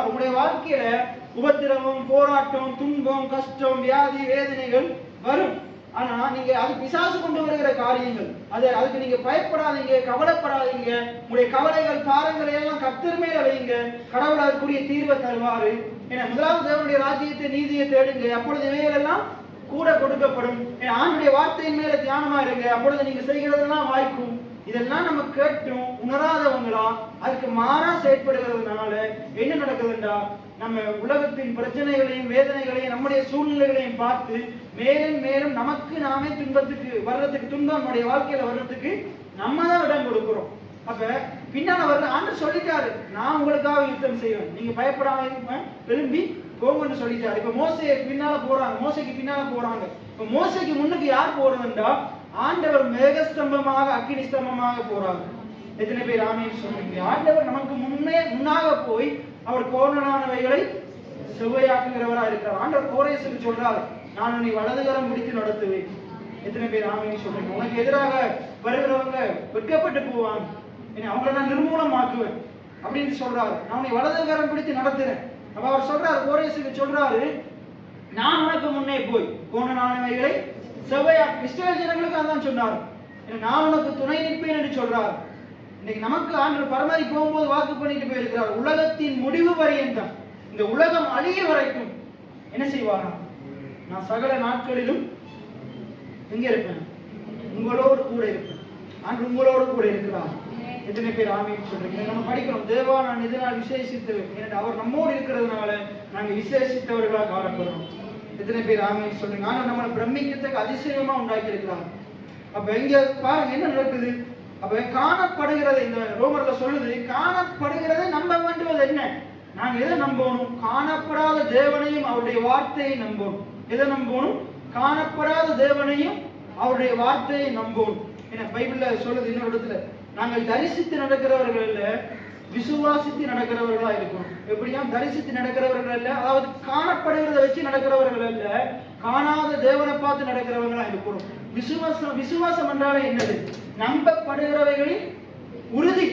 உங்களுடைய வாழ்க்கையில உபத்திரவம், போராட்டம், துன்பம், கஷ்டம், வியாதி, வேதனைகள் வரும். ஆனா நீங்க அது பிசாசு கொண்டு வருகிற காரியங்கள். அதுக்கு நீங்க பயப்படாதீங்க, கவலைப்படாதீங்க. உங்களுடைய கவலைகள், பாரங்களை எல்லாம் கர்த்தர் மேல வைங்க. கடவுள் அதுக்குரிய தீர்வை தருவாரு. ஏன்னா முதலாவது தேவனுடைய ராஜ்யத்தை, நீதியை தேடுங்க, அப்பொழுது இவைகள் எல்லாம் கூட கொடுக்கப்படும். ஆண்டுடைய வார்த்தையின் மேல தியானமா இருங்க, அப்பொழுது நீங்க செய்கிறதெல்லாம் வாய்க்கும். இதெல்லாம் நம்ம கேட்டும் உணராதவங்களா அதுக்கு மாறா செயற்படுகிறதுனால என்ன நடக்குதுன்றா, நம்ம உலகத்தின் பிரச்சனைகளையும் வேதனைகளையும் நம்முடைய சூழ்நிலைகளையும் பார்த்து மேலும் மேலும் நமக்கு நாமே துன்பம் நம்முடைய வாழ்க்கையில வர்றதுக்கு நம்ம தான் இடம் கொடுக்கிறோம். அப்ப பின்னால வர்ற ஆண்டு சொல்லிட்டாரு, நான் உங்களுக்காக யுத்தம் செய்வேன், நீங்க பயப்படாம எழும்பி போங்கன்னு சொல்லிட்டாரு. இப்ப மோசைக்கு பின்னால போறாங்க. இப்ப மோசைக்கு முன்னுக்கு யார் போறதுன்றா, ஆண்டவர் மேகஸ்தம்பமாக அக்கினி ஸ்தம்பமாக போறாங்க. எத்தனை பேர் ஆமென் சொல்றீங்க? ஆண்டவர் நமக்கு முன்னாக போய் அவர் கோணலானவைகளை செவ்வையாக்குகிறவரா இருக்கிறார். ஆண்டவர் கோரேசுக்கு சொல்றாரு, நான் உன்னை வலதுகரம் பிடித்து நடத்துவேன். எத்தனை பேர் ஆமென் சொல்றீங்க? உனக்கு எதிராக வருகிறவங்க வெட்கப்பட்டு போவாங்க, அவங்களை நான் நிர்மூலமாக்குவேன் அப்படின்னு சொல்றாரு. நான் உன்னை வலதுகரம் பிடித்து நடத்துறேன். அப்ப அவர் சொல்றாரு, கோரேசுக்கு சொல்றாரு, நான் உனக்கு முன்னே போய் கோணலானவைகளை செவ்வையா. இஸ்ரவேல் ஜனங்களுக்கு அதான் சொன்னார், நான் உனக்கு துணை நிற்பேன் என்று சொல்றார். இன்னைக்கு நமக்கு ஆண்டவர் பரமதி போகும்போது வாக்கு பண்ணிட்டு போயிருக்கிறார், உலகத்தின் முடிவு வரையும், இந்த உலகம் அழிய வரைக்கும் என்ன செய்வாரா, நான் சகல நாட்களிலும் எங்க இருப்பேன், உங்களோடு கூட இருப்பேன். ஆண்டு உங்களோடு கூட இருக்கிறார். எத்தனை பேர் ஆமென் சொல்றீங்க? நம்ம படிக்கிறோம், தேவா நான் இதனால் விசேஷித்தேன், அவர் நம்மோடு இருக்கிறதுனால நாங்க விசேஷித்தவர்களாக காணப்படுறோம். எத்தனை பேர் ஆமென் சொல்றீங்க? ஆனா நம்மளை பிரமிக்கத்துக்கு அதிசயமா உண்டாக்கி இருக்கிறாங்க. அப்ப இங்க பாருங்க என்ன நடக்குது. அப்ப காணப்படுகிறது, இந்த ரோமர்ல சொல்லுது, காணப்படுகிறதை நம்ப வேண்டுவது என்ன? நாங்க எதை நம்பணும்? காணப்படாத தேவனையும் அவருடைய வார்த்தையை நம்பணும். எதை நம்பணும்? காணப்படாத தேவனையும் அவருடைய வார்த்தையை நம்பணும். ஏன்னா பைபிள்ல சொல்லுது இன்னொரு இடத்துல, நாங்கள் தரிசித்து நடக்கிறவர்கள் இல்ல, விசுவாசித்து நடக்கிறவர்களா இருக்கணும். எப்படியா? தரிசித்து நடக்கிறவர்கள் அல்ல, அதாவது காணப்படுகிறத வச்சு நடக்கிறவர்கள் அல்ல, காணாத தேவனை பார்த்து நடக்கிறவங்களா இருக்கணும். விசுவாசம் என்றாலே என்னது? நம்பப்படுகிறவைகளில் உறுதி.